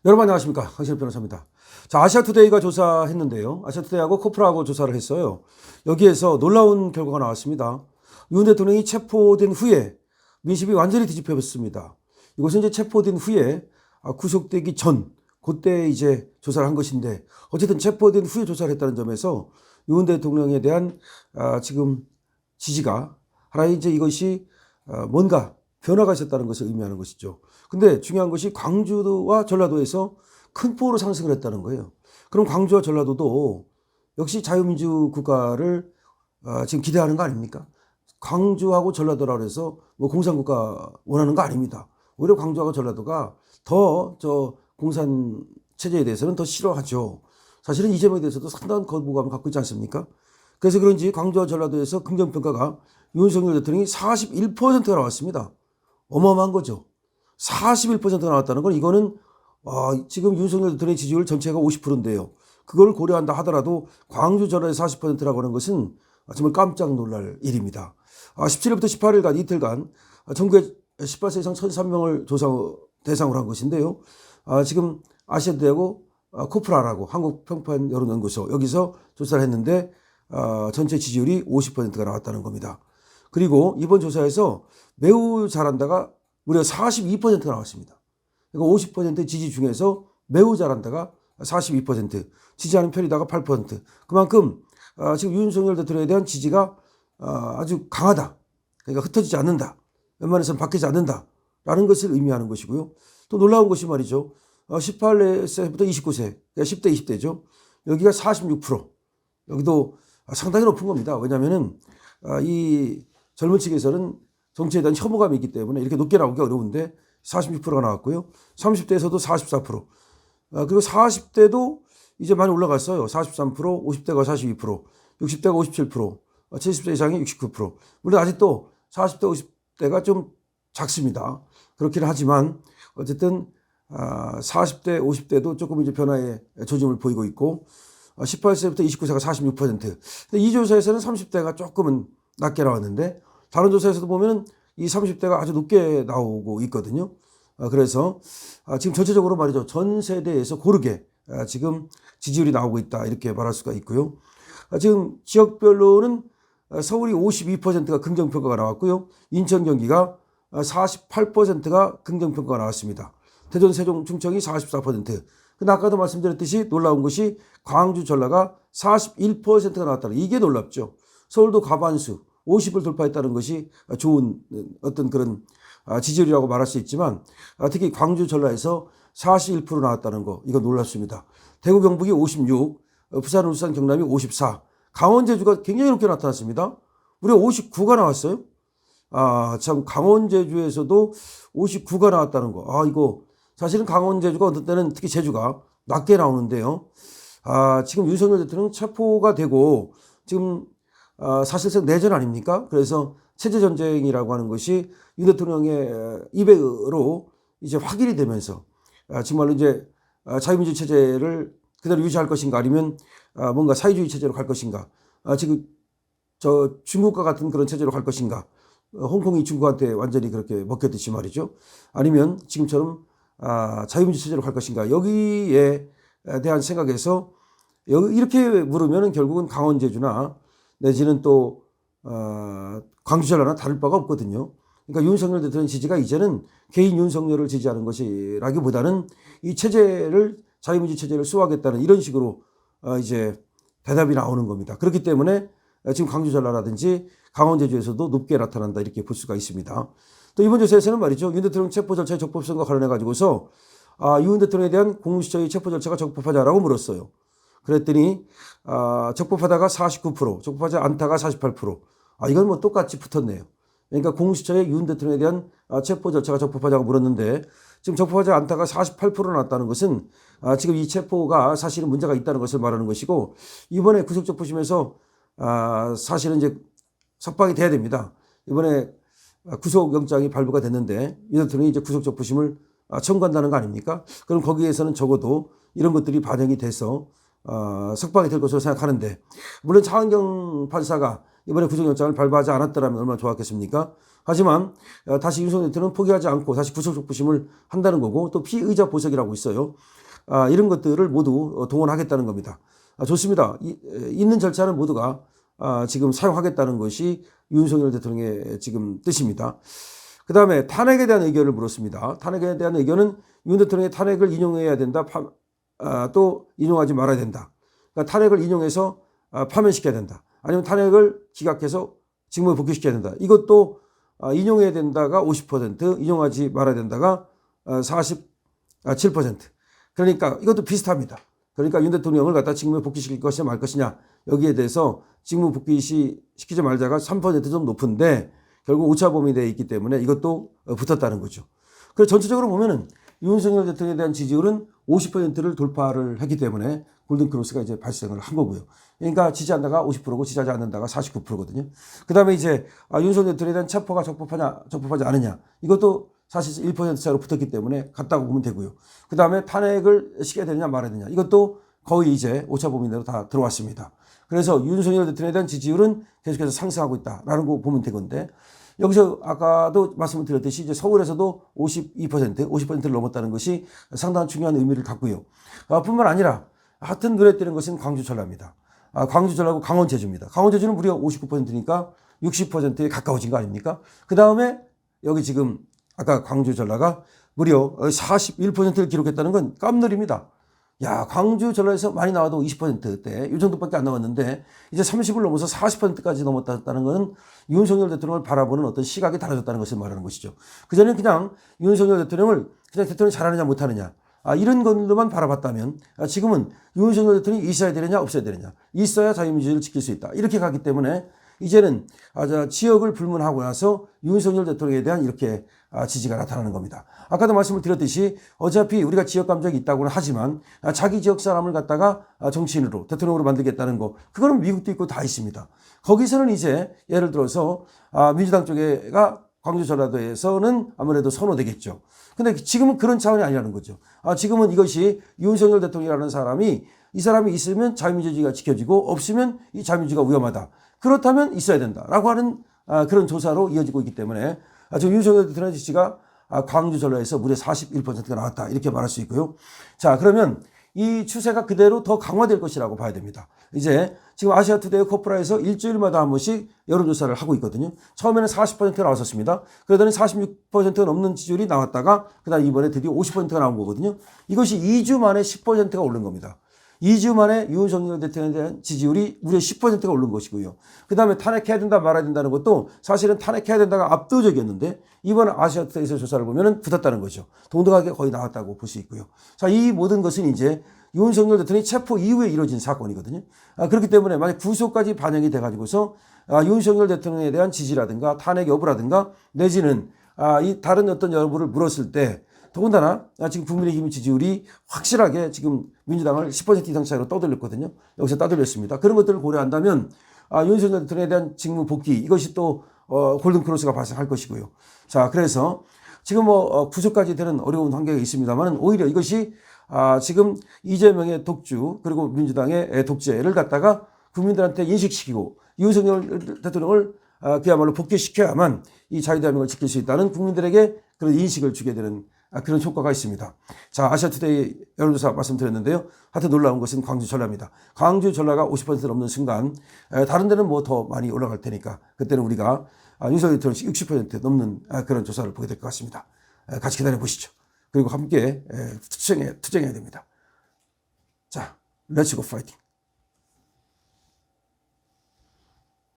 여러분 안녕하십니까, 강신업 변호사입니다. 자, 아시아투데이가 조사했는데요. 아시아투데이하고 코프라하고 조사를 했어요. 여기에서 놀라운 결과가 나왔습니다. 윤 대통령이 체포된 후에 민심이 완전히 뒤집혀졌습니다. 이것은 이제 체포된 후에 구속되기 전 그때 이제 조사를 한 것인데, 어쨌든 체포된 후에 조사를 했다는 점에서 윤 대통령에 대한 지금 지지가 하나의 이제 이것이 뭔가 변화가 있었다는 것을 의미하는 것이죠. 근데 중요한 것이 광주와 전라도에서 큰 폭으로 상승을 했다는 거예요. 그럼 광주와 전라도도 역시 자유민주 국가를 지금 기대하는 거 아닙니까? 광주하고 전라도라고 해서 뭐 공산국가 원하는 거 아닙니다. 오히려 광주하고 전라도가 더 공산 체제에 대해서는 더 싫어하죠. 사실은 이재명에 대해서도 상당한 거부감을 갖고 있지 않습니까? 그래서 그런지 광주와 전라도에서 긍정평가가 윤석열 대통령이 41%가 나왔습니다. 어마어마한 거죠. 41%가 나왔다는 건 이거는 지금 윤석열 대통령의 지지율 전체가 50%인데요. 그걸 고려한다 하더라도 광주 전라도의 40%라고 하는 것은 정말 깜짝 놀랄 일입니다. 17일부터 18일간 이틀간 전국에 18세 이상 1,300명을 대상으로 한 것인데요. 지금 아시아대하고 코프라라고 한국평판여론연구소 여기서 조사를 했는데 전체 지지율이 50%가 나왔다는 겁니다. 그리고 이번 조사에서 매우 잘한다가 무려 42%가 나왔습니다. 그러니까 50% 지지 중에서 매우 잘한다가 42%, 지지하는 편이다가 8%. 그만큼 지금 윤석열 대통령에 대한 지지가 아주 강하다. 그러니까 흩어지지 않는다. 웬만해서는 바뀌지 않는다라는 것을 의미하는 것이고요. 또 놀라운 것이 말이죠. 18세부터 29세, 그러니까 10대, 20대죠. 여기가 46%. 여기도 상당히 높은 겁니다. 왜냐하면은 이 젊은 층에서는 정치에 대한 혐오감이 있기 때문에 이렇게 높게 나오기가 어려운데 46%가 나왔고요. 30대에서도 44%. 그리고 40대도 이제 많이 올라갔어요. 43%, 50대가 42%, 60대가 57%, 70세 이상이 69%. 물론 아직도 40대, 50대가 좀 작습니다. 그렇긴 하지만 어쨌든 40대, 50대도 조금 이제 변화의 조짐을 보이고 있고 18세부터 29세가 46%. 근데 이 조사에서는 30대가 조금은 낮게 나왔는데 다른 조사에서도 보면은 이 30대가 아주 높게 나오고 있거든요. 그래서 지금 전체적으로 말이죠. 전 세대에서 고르게 지금 지지율이 나오고 있다. 이렇게 말할 수가 있고요. 지금 지역별로는 서울이 52%가 긍정평가가 나왔고요. 인천, 경기가 48%가 긍정평가가 나왔습니다. 대전, 세종, 충청이 44%. 근데 아까도 말씀드렸듯이 놀라운 것이 광주, 전라가 41%가 나왔다는 이게 놀랍죠. 서울도 과반수 50을 돌파했다는 것이 좋은 어떤 그런 지지율이라고 말할 수 있지만 특히 광주, 전라에서 41% 나왔다는 거 이거 놀랍습니다. 대구, 경북이 56, 부산, 울산, 경남이 54, 강원, 제주가 굉장히 높게 나타났습니다. 무려 59가 나왔어요. 참 강원, 제주에서도 59가 나왔다는 거. 이거 사실은 강원, 제주가 어떤 때는 특히 제주가 낮게 나오는데요. 지금 윤석열 대통령 체포가 되고 지금 사실상 내전 아닙니까? 그래서 체제 전쟁이라고 하는 것이 윤 대통령의 입으로 이제 확인이 되면서 정말로 이제 자유민주 체제를 그대로 유지할 것인가 아니면 뭔가 사회주의 체제로 갈 것인가 지금 중국과 같은 그런 체제로 갈 것인가 홍콩이 중국한테 완전히 그렇게 먹혔듯이 말이죠. 아니면 지금처럼 자유민주 체제로 갈 것인가 여기에 대한 생각에서 이렇게 물으면 결국은 강원, 제주나 내지는 또 광주, 전라나 다를 바가 없거든요. 그러니까 윤석열 대통령 지지가 이제는 개인 윤석열을 지지하는 것이라기보다는 이 체제를 자유민주 체제를 수호하겠다는 이런 식으로 이제 대답이 나오는 겁니다. 그렇기 때문에 지금 광주, 전라라든지 강원, 제주에서도 높게 나타난다 이렇게 볼 수가 있습니다. 또 이번 조사에서는 말이죠. 윤 대통령 체포 절차의 적법성과 관련해 가지고서 윤 대통령에 대한 공수처의 체포 절차가 적법하냐라고 물었어요. 그랬더니 적법하다가 49%, 적법하지 않다가 48%. 이건 뭐 똑같이 붙었네요. 그러니까 공수처의 윤 대통령에 대한 체포 절차가 적법하냐고 물었는데 지금 적법하지 않다가 48% 나왔다는 것은 지금 이 체포가 사실은 문제가 있다는 것을 말하는 것이고 이번에 구속적부심에서 사실은 이제 석방이 돼야 됩니다. 이번에 구속영장이 발부가 됐는데 윤 대통령이 이제 구속적부심을 청구한다는 거 아닙니까? 그럼 거기에서는 적어도 이런 것들이 반영이 돼서 석방이 될 것으로 생각하는데 물론 차은경 판사가 이번에 구속영장을 발부하지 않았더라면 얼마나 좋았겠습니까? 하지만 다시 윤석열 대통령은 포기하지 않고 다시 구속부심을 한다는 거고 또 피의자 보석이라고 있어요. 이런 것들을 모두 동원하겠다는 겁니다. 좋습니다. 있는 절차는 모두가 지금 사용하겠다는 것이 윤석열 대통령의 지금 뜻입니다. 그 다음에 탄핵에 대한 의견을 물었습니다. 탄핵에 대한 의견은 윤 대통령의 탄핵을 인용해야 된다. 또 인용하지 말아야 된다. 그러니까 탄핵을 인용해서 파면시켜야 된다. 아니면 탄핵을 기각해서 직무에 복귀시켜야 된다. 이것도 인용해야 된다가 50%, 인용하지 말아야 된다가 47%. 그러니까 이것도 비슷합니다. 그러니까 윤 대통령을 갖다 직무에 복귀시킬 것이냐 말 것이냐 여기에 대해서 직무 복귀시키지 말자가 3%좀 높은데 결국 오차 범위 내에 있기 때문에 이것도 붙었다는 거죠. 그래서 전체적으로 보면은 윤석열 대통령에 대한 지지율은 50%를 돌파를 했기 때문에 골든크로스가 이제 발생을 한 거고요. 그러니까 지지한다가 50%고 지지하지 않는다가 49%거든요. 그 다음에 이제 윤석열 대통령에 대한 체포가 적법하지 않느냐. 이것도 사실 1% 차로 붙었기 때문에 같다고 보면 되고요. 그 다음에 탄핵을 시켜야 되느냐 말아야 되느냐. 이것도 거의 이제 오차 범위 내로 다 들어왔습니다. 그래서 윤석열 대통령에 대한 지지율은 계속해서 상승하고 있다라는 거 보면 되건데 여기서 아까도 말씀을 드렸듯이 이제 서울에서도 50%를 넘었다는 것이 상당한 중요한 의미를 갖고요. 뿐만 아니라 하여튼 눈에 띄는 것은 광주 전라입니다. 광주 전라고 강원 제주입니다. 강원 제주는 무려 59%니까 60%에 가까워진 거 아닙니까? 그 다음에 여기 지금 아까 광주 전라가 무려 41%를 기록했다는 건 깜놀입니다. 야, 광주 전라에서 많이 나와도 20%대 이 정도밖에 안 나왔는데 이제 30을 넘어서 40%까지 넘었다는 것은 윤석열 대통령을 바라보는 어떤 시각이 달라졌다는 것을 말하는 것이죠. 그전에는 그냥 윤석열 대통령을 그냥 대통령이 잘하느냐 못하느냐 이런 걸로만 바라봤다면 지금은 윤석열 대통령이 있어야 되느냐 없어야 되느냐 있어야 자유민주주의를 지킬 수 있다 이렇게 가기 때문에 이제는 지역을 불문하고 나서 윤석열 대통령에 대한 이렇게 지지가 나타나는 겁니다. 아까도 말씀을 드렸듯이 어차피 우리가 지역 감정이 있다고는 하지만 자기 지역 사람을 갖다가 정치인으로 대통령으로 만들겠다는 거 그거는 미국도 있고 다 있습니다. 거기서는 이제 예를 들어서 민주당 쪽에가 광주 전라도에서는 아무래도 선호되겠죠. 근데 지금은 그런 차원이 아니라는 거죠. 지금은 이것이 윤석열 대통령이라는 사람이 이 사람이 있으면 자유민주주의가 지켜지고 없으면 이 자유민주주의가 위험하다. 그렇다면 있어야 된다라고 하는 그런 조사로 이어지고 있기 때문에 지금 윤석열 대통령의 지지가 광주 전라에서 무려 41%가 나왔다 이렇게 말할 수 있고요. 자, 그러면 이 추세가 그대로 더 강화될 것이라고 봐야 됩니다. 이제 지금 아시아투데이 코프라에서 일주일마다 한 번씩 여론조사를 하고 있거든요. 처음에는 40%가 나왔었습니다. 그러더니 46%가 넘는 지지율이 나왔다가 그다음 이번에 드디어 50%가 나온 거거든요. 이것이 2주 만에 10%가 오른 겁니다. 2주 만에 윤석열 대통령에 대한 지지율이 무려 10%가 오른 것이고요. 그 다음에 탄핵해야 된다 말아야 된다는 것도 사실은 탄핵해야 된다가 압도적이었는데 이번 아시아투데이에서 조사를 보면 붙었다는 거죠. 동등하게 거의 나왔다고 볼 수 있고요. 자, 이 모든 것은 이제 윤석열 대통령이 체포 이후에 이루어진 사건이거든요. 그렇기 때문에 만약 구속까지 반영이 돼가지고서 윤석열 대통령에 대한 지지라든가 탄핵 여부라든가 내지는 이 다른 어떤 여부를 물었을 때 더군다나 지금 국민의힘 지지율이 확실하게 지금 민주당을 10% 이상 차이로 떠돌렸거든요. 여기서 떠돌렸습니다. 그런 것들을 고려한다면 윤석열 대통령에 대한 직무 복귀 이것이 또 골든크로스가 발생할 것이고요. 자, 그래서 지금 구속까지 되는 어려운 환경이 있습니다만 오히려 이것이 지금 이재명의 독주 그리고 민주당의 독재를 갖다가 국민들한테 인식시키고 윤석열 대통령을 그야말로 복귀시켜야만 이 자유대한민국을 지킬 수 있다는 국민들에게 그런 인식을 주게 되는 그런 효과가 있습니다. 자, 아시아투데이 여론조사 말씀드렸는데요. 하여튼 놀라운 것은 광주 전라입니다. 광주 전라가 50% 넘는 순간 다른 데는 뭐 더 많이 올라갈 테니까 그때는 우리가 윤석열 대통령 60% 넘는 그런 조사를 보게 될 것 같습니다. 같이 기다려 보시죠. 그리고 함께 투쟁해야 됩니다. 자, 렛츠 고 파이팅.